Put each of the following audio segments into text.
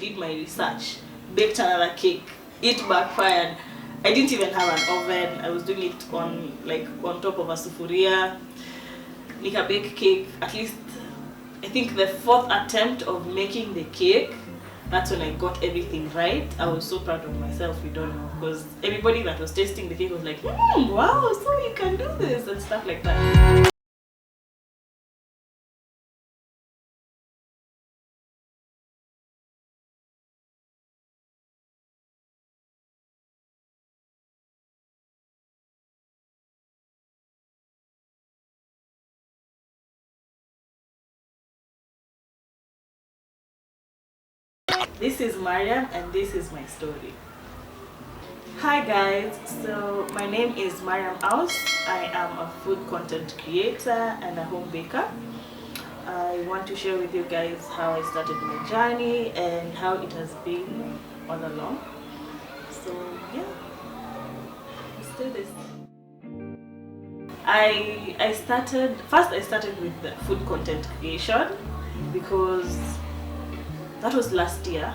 did my research, baked another cake. It backfired. I didn't even have an oven. I was doing it on top of a sufuria. Nika bake cake. At least I think the 4th attempt of making the cake, that's when I got everything right. I was so proud of myself, you don't know, because everybody that was tasting the cake was like, wow, so you can do this and stuff like that. This is Maryam and this is my story. Hi guys, so my name is Maryam Aus. I am a food content creator and a home baker. I want to share with you guys how I started my journey and how it has been all along. So yeah, let's do this. I started with the food content creation because that was last year,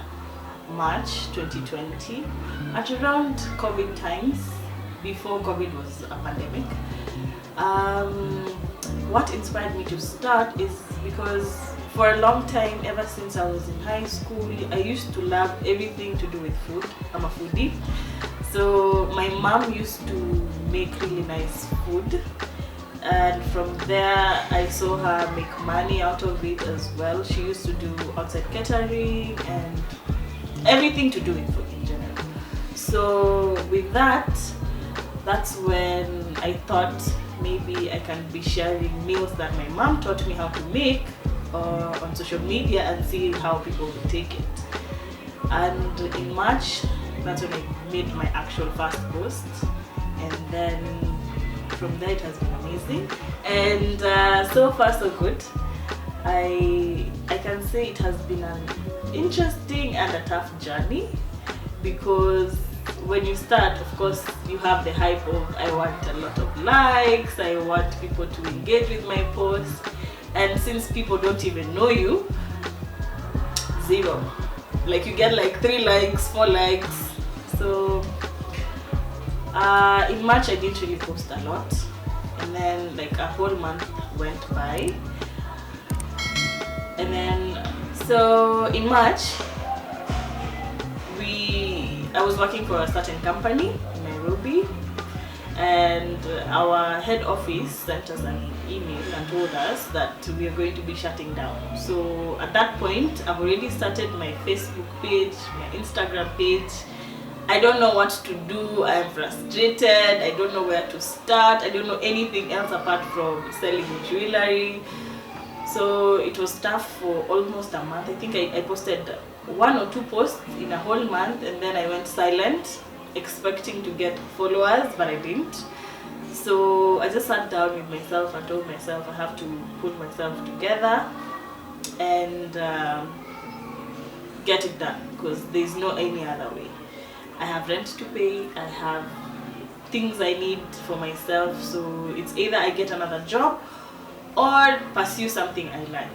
March 2020, at around COVID times, before COVID was a pandemic. What inspired me to start is because for a long time, ever since I was in high school, I used to love everything to do with food. I'm a foodie. So my mom used to make really nice food. And from there I saw her make money out of it as well. She used to do outside catering and everything to do with food in general. So with that's when I thought maybe I can be sharing meals that my mom taught me how to make on social media and see how people will take it. And in March, that's when I made my actual first post, and then from there it has been amazing, and so far so good. I can say it has been an interesting and a tough journey, because when you start, of course, you have the hype of I want a lot of likes, I want people to engage with my posts, and since people don't even know you, zero. Like you get like 3 likes, 4 likes. So in March I didn't really post a lot, and then like a whole month went by, and then so in March I was working for a certain company in Nairobi, and our head office sent us an email and told us that we are going to be shutting down. So at that point I've already started my Facebook page, my Instagram page. I don't know what to do. I'm frustrated. I don't know where to start. I don't know anything else apart from selling jewelry. So it was tough for almost a month. I think I posted 1 or 2 posts in a whole month, and then I went silent, expecting to get followers, but I didn't. So I just sat down with myself and told myself I have to pull myself together and get it done, because there's no any other way. I have rent to pay, I have things I need for myself, so it's either I get another job or pursue something I like.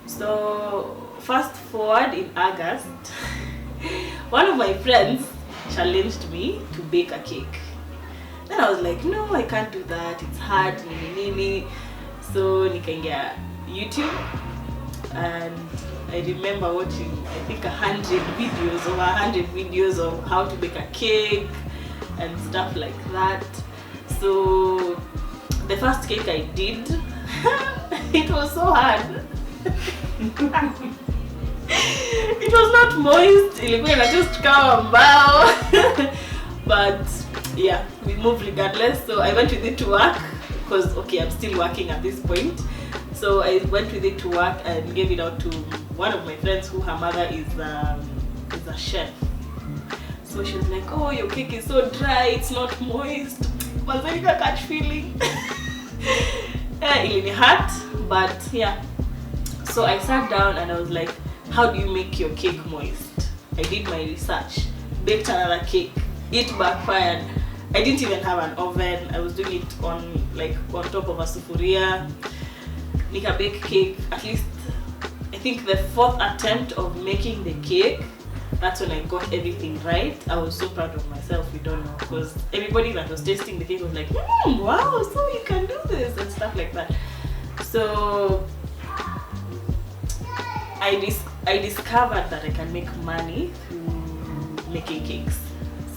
So fast forward in August, one of my friends challenged me to bake a cake. Then I was like, no, I can't do that, it's hard, nini. So nikaingia YouTube, and I remember watching, I think 100 videos of how to bake a cake and stuff like that. So the first cake I did, it was so hard. It was not moist, ilikuwa just kama mbao. But yeah, we moved regardless. So I went with it to work, because okay, I'm still working at this point. So I went with it to work and gave it out to one of my friends who her mother is a chef. So she was like, oh, your cake is so dry, it's not moist. Mazalika catch feeling. It hurt, but yeah. So I sat down and I was like, how do you make your cake moist? I did my research, baked another cake. It backfired. I didn't even have an oven. I was doing it on top of a sufuria. Nika bake cake. At least I I think the 4th attempt of making the cake, that's when I got everything right. I was so proud of myself, you don't know, because everybody that was tasting the cake was like, wow, so you can do this and stuff like that. So I discovered that I can make money through making cakes.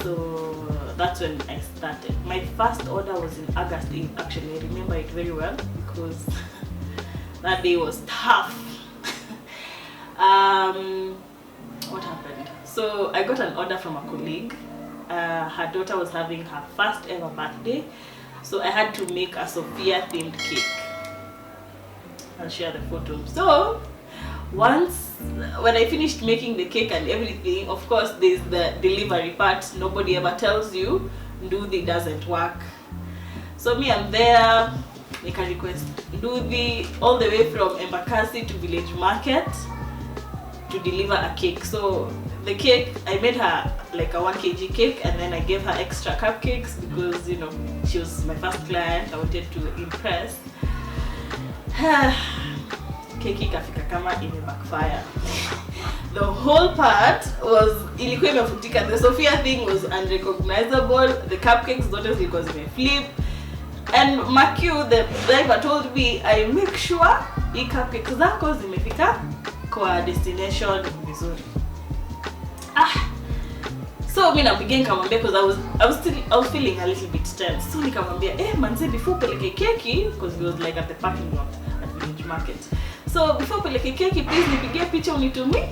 So that's when I started. My first order was in August 8th, actually. I remember it very well because that day was tough. What happened? So I got an order from a colleague. Her daughter was having her first ever birthday, so I had to make a Sophia themed cake. I'll share the photo. So when I finished making the cake and everything, of course there's the delivery part. Nobody ever tells you Nduthi doesn't work. So me, I'm there, make a request. Nduthi all the way from Embakasi to Village Market to deliver a cake. So the cake, I made her like a 1 kg cake, and then I gave her extra cupcakes because, you know, she was my first client. I wanted to impress. Keki kafika kama ime backfire. The whole part was ilikuwa imefutika. The Sophia thing was unrecognizable. The cupcakes zote zilikuwa zimeflip. And mark you, the driver told me I make sure i cupcakes zako zimefika kwa destination vizuri. So mimi nampigia nikamwambia, because I was feeling a little bit tense. So nikamwambia, manze, before peleke keki, because it was like at the parking lot at Village Market. So before peleke keki, please nipigie picha unitumie.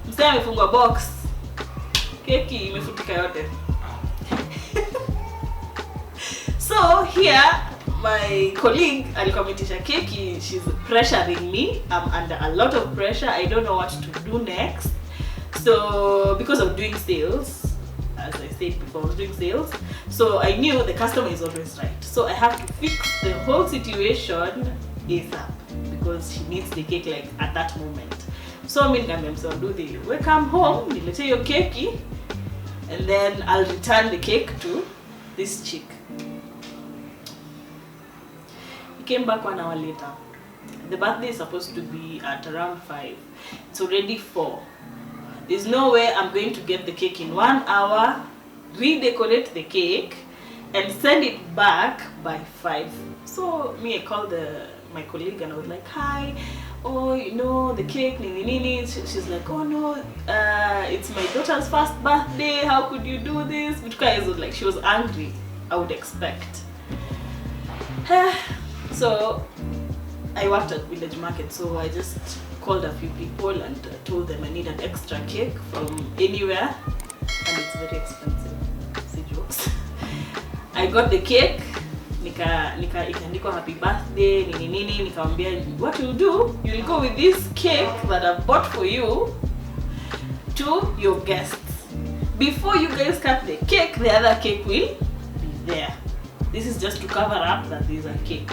Msema amefungwa box. Keki imefutika yote. So here my colleague alikomitisha keki, she's pressuring me. I'm under a lot of pressure. I don't know what to do next. So because of doing sales, as I said before, I was doing sales, so I knew the customer is always right. So I have to fix the whole situation ASAP because she needs the cake like at that moment. So I'm going to do the welcome home, nilete your keki, and then I'll return the cake to this chick. He came back 1 hour later. The birthday is supposed to be at around 5. It's already 4. There's no way I'm going to get the cake in 1 hour, redecorate the cake, and send it back by 5. So me, I called my colleague and I was like, hi, oh, you know, the cake, nini. She's like, oh no, it's my daughter's first birthday, how could you do this? Which guys was like, she was angry, I would expect. So I worked at Village Market, so I just called a few people and told them I need an extra cake from anywhere, and it's very expensive. See jokes. I got the cake, ikaandikwa happy birthday, nini, nikamwambia, what you'll do, you'll go with this cake that I've bought for you to your guests. Before you guys cut the cake, the other cake will be there. This is just to cover up that there's a cake.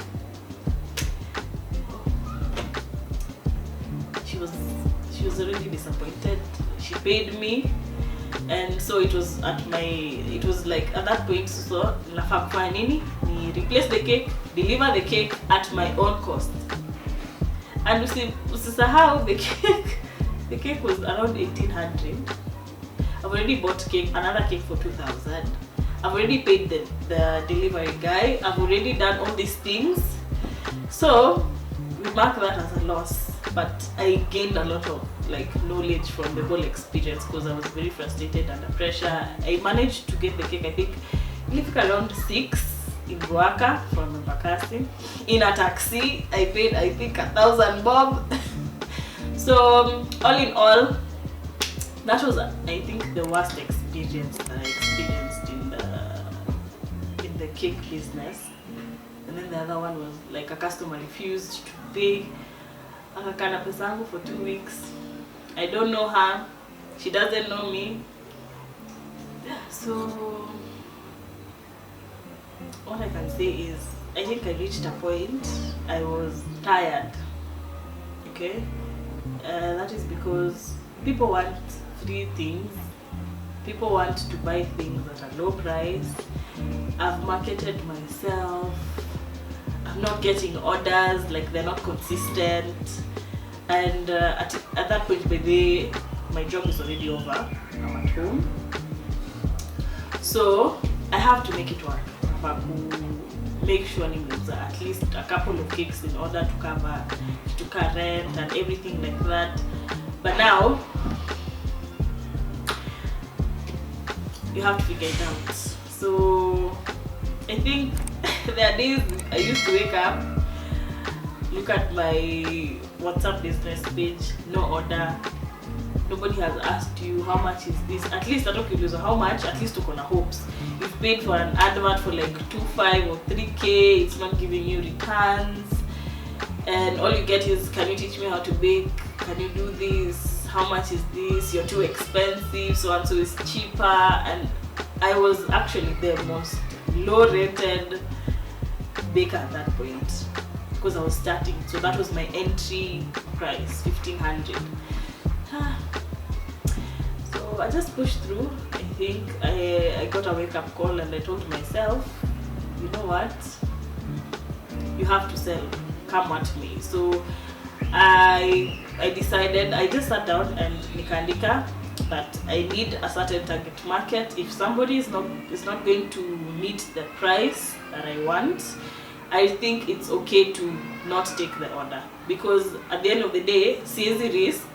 She was already disappointed. She paid me, and so it was like at that point, so nafaa kufanya nini? Ni replace the cake, deliver the cake at my own cost. And usisahau the cake was around 1,800. I've already bought another cake for 2,000. I've already paid the delivery guy. I've already done all these things. So we mark that as a loss. But I gained a lot of knowledge from the whole experience because I was very frustrated under pressure. I managed to get the cake, I think, around 6 in Ruaka from Embakasi. In a taxi, I paid, I think, 1,000 bob. So all in all, that was, I think, the worst experience that I experienced in the cake business. And then the other one was like a customer refused to pay. Akakana pesangu for 2 weeks. I don't know her. She doesn't know me. So what I can say is, I think I reached a point I was tired. Okay, that is because people want free things. People want to buy things at a low price. I've marketed myself. not getting orders, like they're not consistent. And at that point, by the way, my job is already over. I'm at home, so I have to make it work. I have to make sure there's at least a couple of cakes in order to cover rent and everything like that. But now you have to figure it out. So I think there are days I used to wake up, look at my WhatsApp business page, no order. Nobody has asked you how much is this. At least I don't know how much, at least to corner hopes. You've paid for an advert for like 2.5 or 3K, it's not giving you returns. And all you get is, can you teach me how to bake? Can you do this? How much is this? You're too expensive, so and so is cheaper. And I was actually the most low-rated baker at that point because I was starting. So that was my entry price, 1,500. So I just pushed through. I think I got a wake-up call and I told myself, you know what? You have to sell. Come at me. So I decided, I just sat down and nikandika that I need a certain target market. If somebody is not going to meet the price that I want, I think it's okay to not take the order, because at the end of the day, siezi risk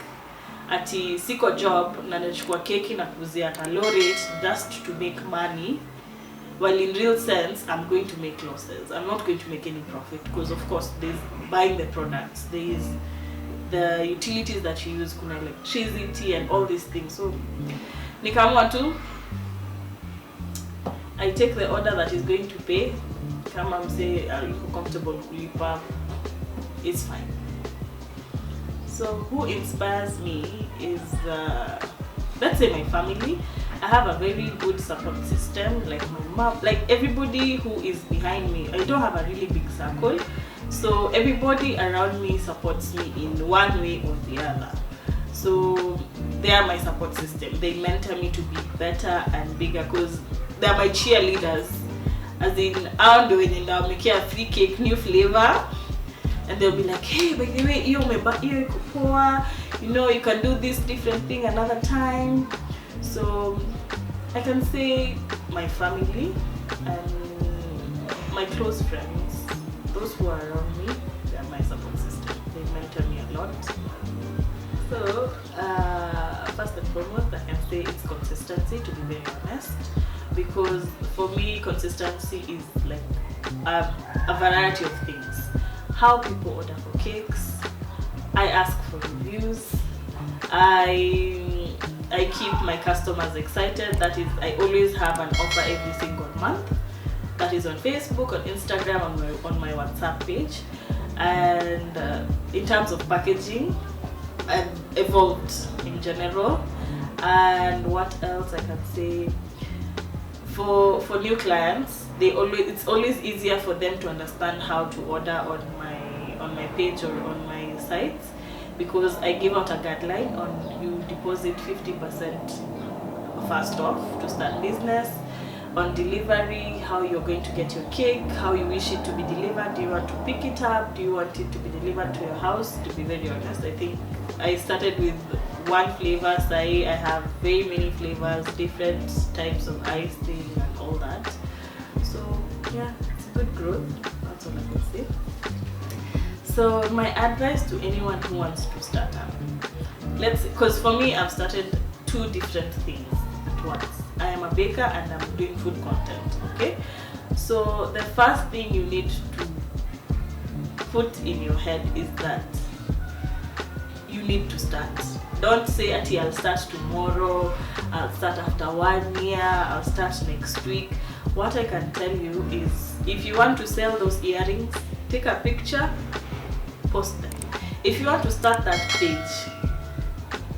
ati siko job na nachukua keki na kuzia at a low rate just to make money, while in real sense I'm going to make losses. I'm not going to make any profit, because of course there's buying the products, there's the utilities that you use, kuna electricity and all these things. So nikamua tu I take the order that is going to pay. Come and say, are you comfortable kulipa? It's fine. So who inspires me is let's say my family. I have a very good support system, like my mom, like everybody who is behind me. I don't have a really big circle, so everybody around me supports me in one way or the other. So they are my support system. They mentor me to be better and bigger, because they are my cheerleaders. As in, I don't do it, I'll make a free cake, new flavor, and they'll be like, hey, by the way, you know, you can do this different thing another time. So I can say my family and my close friends, those who are around me, they are my support system. They mentor me a lot. So first and foremost, I can say it's consistency, to be very honest, because for me consistency is like a variety of things. How people order for cakes, I ask for reviews, I keep my customers excited. That is, I always have an offer every single month. That is on Facebook, on Instagram, on my WhatsApp page. And in terms of packaging, I've evolved in general. And what else I can say? For new clients, it's always easier for them to understand how to order on my page or on my sites, because I give out a guideline on you deposit 50% first off to start business, on delivery, how you're going to get your cake, how you wish it to be delivered. Do you want to pick it up? Do you want it to be delivered to your house? To be very honest, I think I started with one flavor. I have very many flavors, different types of icing and all that. So yeah, it's good growth. That's all I can say. So my advice to anyone who wants to start up, because for me, I've started two different things at once. I am a baker and I'm doing food content. Okay, so the first thing you need to put in your head is that you need to start. Don't say, I'll start tomorrow, I'll start after 1 year, I'll start next week. What I can tell you is, if you want to sell those earrings, take a picture, post them. If you want to start that page,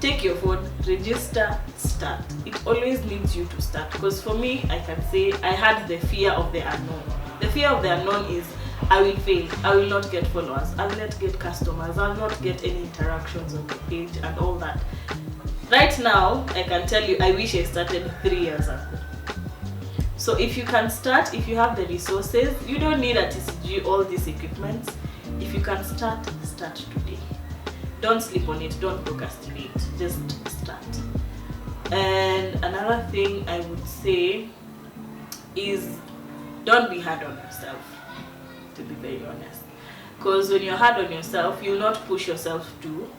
take your phone, register, start. It always needs you to start, because for me, I can say I had the fear of the unknown. The fear of the unknown is, I will fail, I will not get followers, I will not get customers, I will not get any interactions on the page and all that. Right now, I can tell you, I wish I started 3 years ago. So if you can start, if you have the resources, you don't need a TCG, all these equipments. If you can start today. Don't sleep on it, don't procrastinate, just start. And another thing I would say is don't be hard on yourself, to be very honest. Because when you're hard on yourself, you'll not push yourself to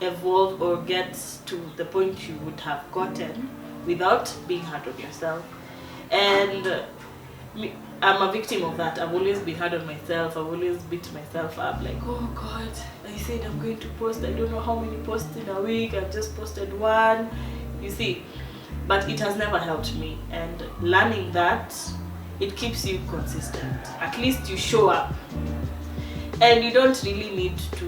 evolve or get to the point you would have gotten without being hard on yourself. And I'm a victim of that. I've always been hard on myself. I've always beat myself up like, oh God, I said I'm going to post. I don't know how many posts in a week. I've just posted one. You see, but it has never helped me. And learning that, it keeps you consistent. At least you show up. And you don't really need to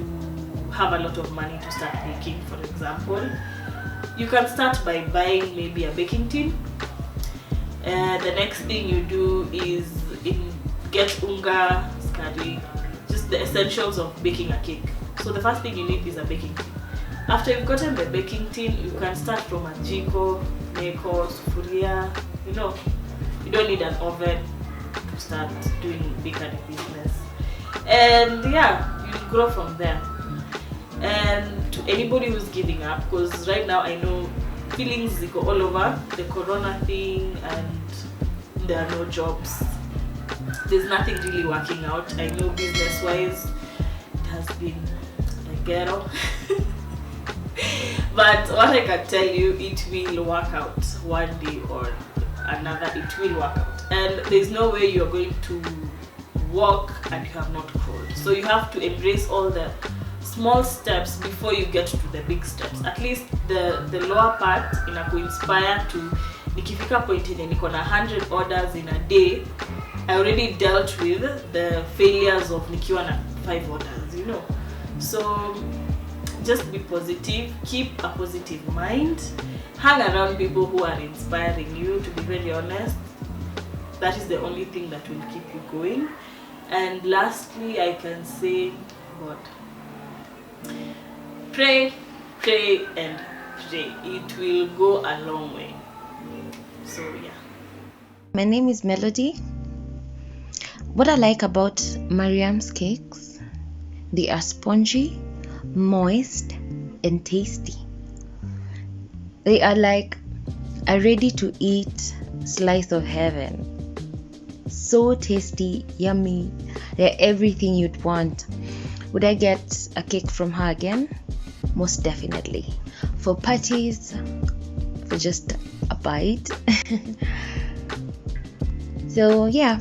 have a lot of money to start baking, for example. You can start by buying maybe a baking tin. The next thing you do is get unga, skadi, just the essentials of baking a cake. So the first thing you need is a baking tin. After you've gotten the baking tin, you can start from a jiko, neko, sufuria. You know, you don't need an oven to start doing bakery business. And yeah, you grow from there. And to anybody who's giving up, because right now I know feelings go all over, the corona thing, and there are no jobs. There's nothing really working out. I know business wise it has been a ghetto. But what I can tell you, it will work out one day or another. It will work out, and there's no way you're going to walk and you have not crawled. So you have to embrace all the small steps before you get to the big steps. At least the lower part inakuinspire to nikifika point yenye niko na 100 orders in a day, I already dealt with the failures of nikiwa na 5 orders, you know. So just be positive, keep a positive mind, hang around people who are inspiring you, to be very honest. That is the only thing that will keep you going. And lastly, I can say, God, pray, pray, and pray. It will go a long way. So yeah. My name is Melody. What I like about Maryam's cakes, they are spongy, moist, and tasty. They are like a ready-to-eat slice of heaven. So tasty, yummy. They're everything you'd want. Would I get a cake from her again? Most definitely. For parties, for just a bite. So yeah,